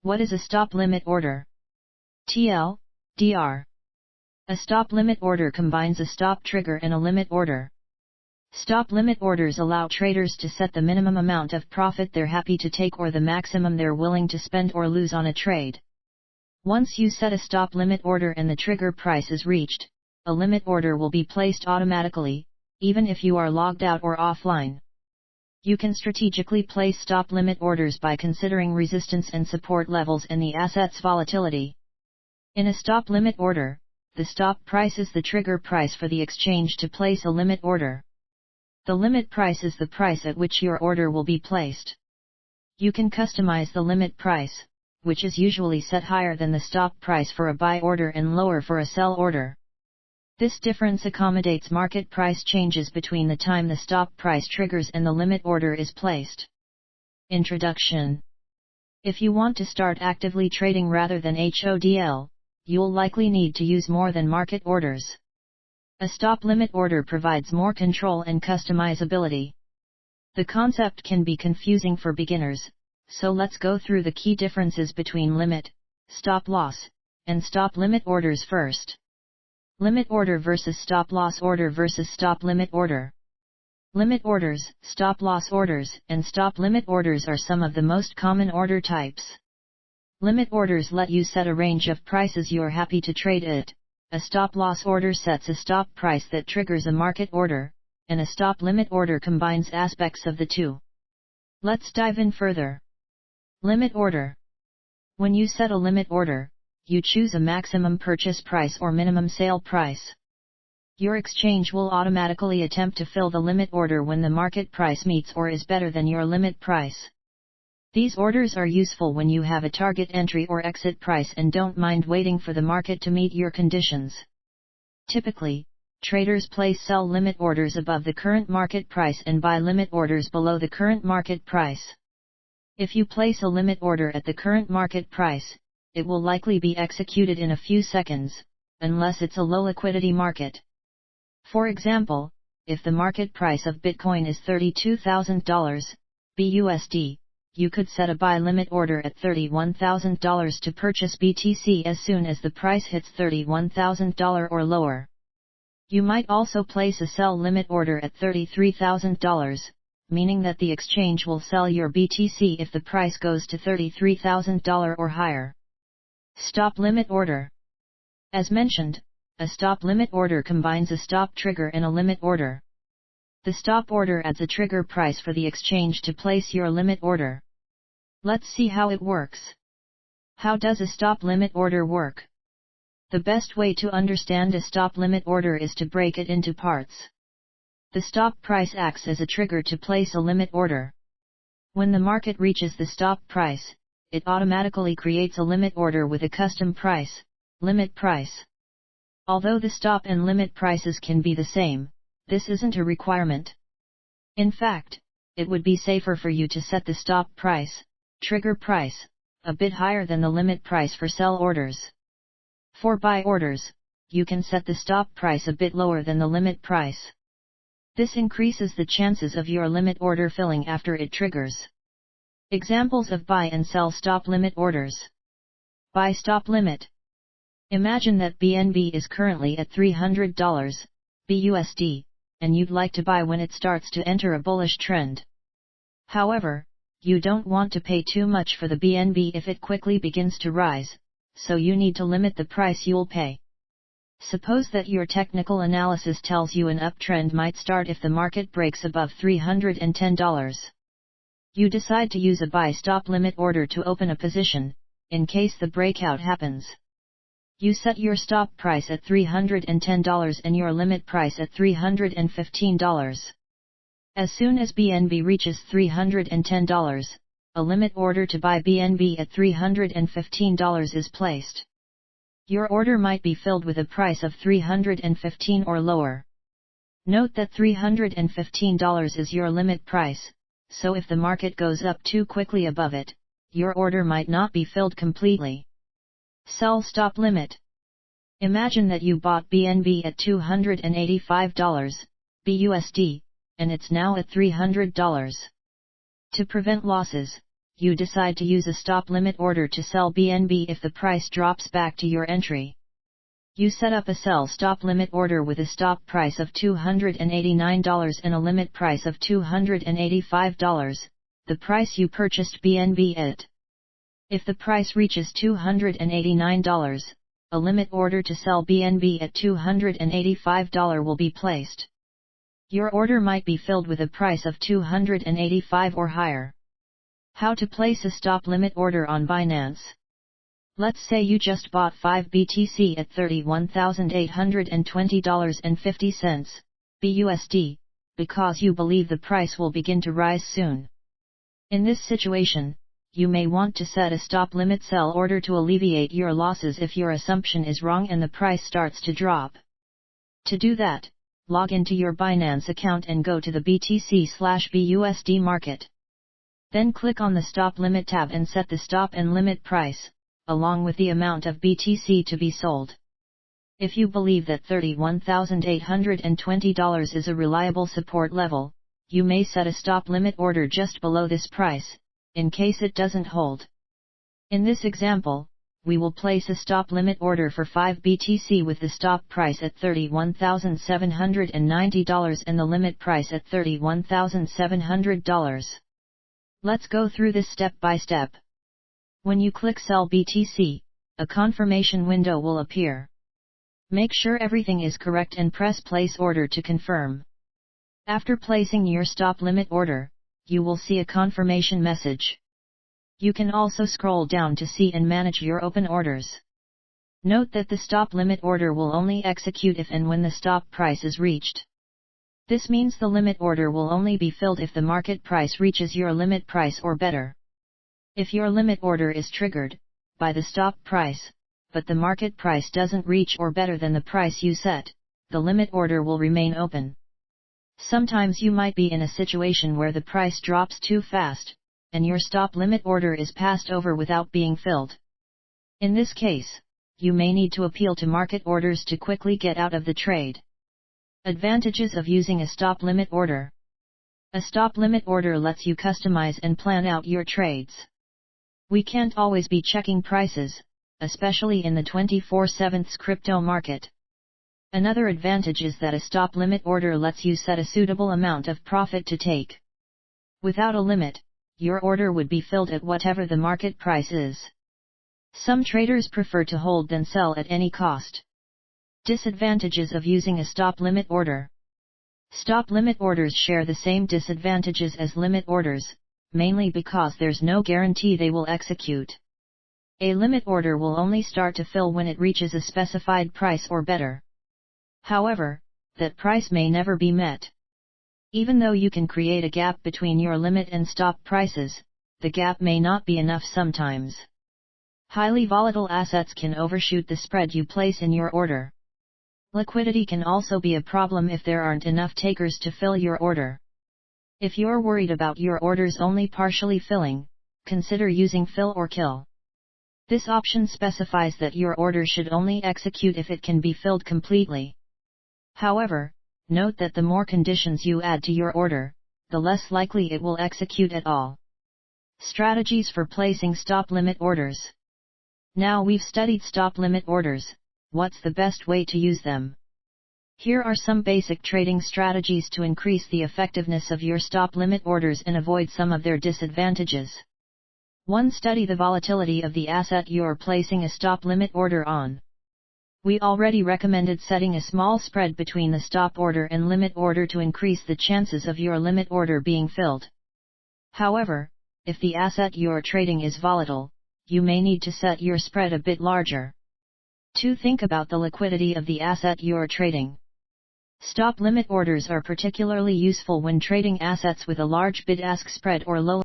What is a stop limit order? TL, DR. A stop limit order combines a stop trigger and a limit order. Stop limit orders allow traders to set the minimum amount of profit they're happy to take or the maximum they're willing to spend or lose on a trade. Once you set a stop limit order and the trigger price is reached, a limit order will be placed automatically, even if you are logged out or offline. You can strategically place stop limit orders by considering resistance and support levels and the asset's volatility. In a stop limit order, the stop price is the trigger price for the exchange to place a limit order. The limit price is the price at which your order will be placed. You can customize the limit price, which is usually set higher than the stop price for a buy order and lower for a sell order. This difference accommodates market price changes between the time the stop price triggers and the limit order is placed. Introduction. If you want to start actively trading rather than HODL, you'll likely need to use more than market orders. A stop limit order provides more control and customizability. The concept can be confusing for beginners, so let's go through the key differences between limit, stop loss, and stop limit orders first. Limit order versus stop loss order versus stop limit order. Limit orders, stop loss orders, and stop limit orders are some of the most common order types. Limit orders let you set a range of prices you're happy to trade at. A stop loss order sets a stop price that triggers a market order, and a stop limit order combines aspects of the two. Let's dive in further. Limit order. When you set a limit order, you choose a maximum purchase price or minimum sale price. Your exchange will automatically attempt to fill the limit order when the market price meets or is better than your limit price. These orders are useful when you have a target entry or exit price and don't mind waiting for the market to meet your conditions. Typically, traders place sell limit orders above the current market price and buy limit orders below the current market price. If you place a limit order at the current market price, it will likely be executed in a few seconds, unless it's a low liquidity market. For example, if the market price of Bitcoin is $32,000 BUSD, you could set a buy limit order at $31,000 to purchase BTC as soon as the price hits $31,000 or lower. You might also place a sell limit order at $33,000, meaning that the exchange will sell your BTC if the price goes to $33,000 or higher. Stop limit order. As mentioned, a stop limit order combines a stop trigger and a limit order. The stop order adds a trigger price for the exchange to place your limit order. Let's see how it works. How does a stop limit order work? The best way to understand a stop limit order is to break it into parts. The stop price acts as a trigger to place a limit order. When the market reaches the stop price, it automatically creates a limit order with a custom price, limit price. Although the stop and limit prices can be the same, this isn't a requirement. In fact, it would be safer for you to set the stop price, trigger price, a bit higher than the limit price for sell orders. For buy orders, you can set the stop price a bit lower than the limit price. This increases the chances of your limit order filling after it triggers. Examples of buy and sell stop limit orders. Buy stop limit. Imagine that BNB is currently at $300 BUSD, and you'd like to buy when it starts to enter a bullish trend. However, you don't want to pay too much for the BNB if it quickly begins to rise, so you need to limit the price you'll pay. Suppose that your technical analysis tells you an uptrend might start if the market breaks above $310. You decide to use a buy stop limit order to open a position, in case the breakout happens. You set your stop price at $310 and your limit price at $315. As soon as BNB reaches $310, a limit order to buy BNB at $315 is placed. Your order might be filled with a price of $315 or lower. Note that $315 is your limit price, so if the market goes up too quickly above it, your order might not be filled completely. Sell stop limit. Imagine that you bought BNB at $285 BUSD, and it's now at $300. To prevent losses, you decide to use a stop limit order to sell BNB if the price drops back to your entry. You set up a sell stop limit order with a stop price of $289 and a limit price of $285, the price you purchased BNB at. If the price reaches $289, a limit order to sell BNB at $285 will be placed. Your order might be filled with a price of $285 or higher. How to place a stop limit order on Binance? Let's say you just bought 5 BTC at $31,820.50, BUSD, because you believe the price will begin to rise soon. In this situation, you may want to set a stop limit sell order to alleviate your losses if your assumption is wrong and the price starts to drop. To do that, log into your Binance account and go to the BTC/BUSD market. Then click on the Stop Limit tab and set the stop and limit price, along with the amount of BTC to be sold. If you believe that $31,820 is a reliable support level, you may set a stop limit order just below this price, in case it doesn't hold. In this example, we will place a stop limit order for 5 BTC with the stop price at $31,790 and the limit price at $31,700. Let's go through this step by step. When you click Sell BTC, a confirmation window will appear. Make sure everything is correct and press Place Order to confirm. After placing your stop limit order, you will see a confirmation message. You can also scroll down to see and manage your open orders. Note that the stop limit order will only execute if and when the stop price is reached. This means the limit order will only be filled if the market price reaches your limit price or better. If your limit order is triggered by the stop price, but the market price doesn't reach or better than the price you set, the limit order will remain open. Sometimes you might be in a situation where the price drops too fast, and your stop limit order is passed over without being filled. In this case, you may need to appeal to market orders to quickly get out of the trade. Advantages of using a stop limit order. A stop limit order lets you customize and plan out your trades. We can't always be checking prices, especially in the 24/7 crypto market. Another advantage is that a stop limit order lets you set a suitable amount of profit to take. Without a limit, your order would be filled at whatever the market price is. Some traders prefer to hold than sell at any cost. Disadvantages of using a stop limit order. Stop limit orders share the same disadvantages as limit orders, mainly because there's no guarantee they will execute. A limit order will only start to fill when it reaches a specified price or better. However, that price may never be met. Even though you can create a gap between your limit and stop prices, the gap may not be enough sometimes. Highly volatile assets can overshoot the spread you place in your order. Liquidity can also be a problem if there aren't enough takers to fill your order. If you're worried about your orders only partially filling, consider using Fill or Kill. This option specifies that your order should only execute if it can be filled completely. However, note that the more conditions you add to your order, the less likely it will execute at all. Strategies for placing stop limit orders. Now we've studied stop limit orders, what's the best way to use them? Here are some basic trading strategies to increase the effectiveness of your stop limit orders and avoid some of their disadvantages. 1. Study the volatility of the asset you're placing a stop limit order on. We already recommended setting a small spread between the stop order and limit order to increase the chances of your limit order being filled. However, if the asset you're trading is volatile, you may need to set your spread a bit larger. 2. Think about the liquidity of the asset you're trading. Stop limit orders are particularly useful when trading assets with a large bid-ask spread or low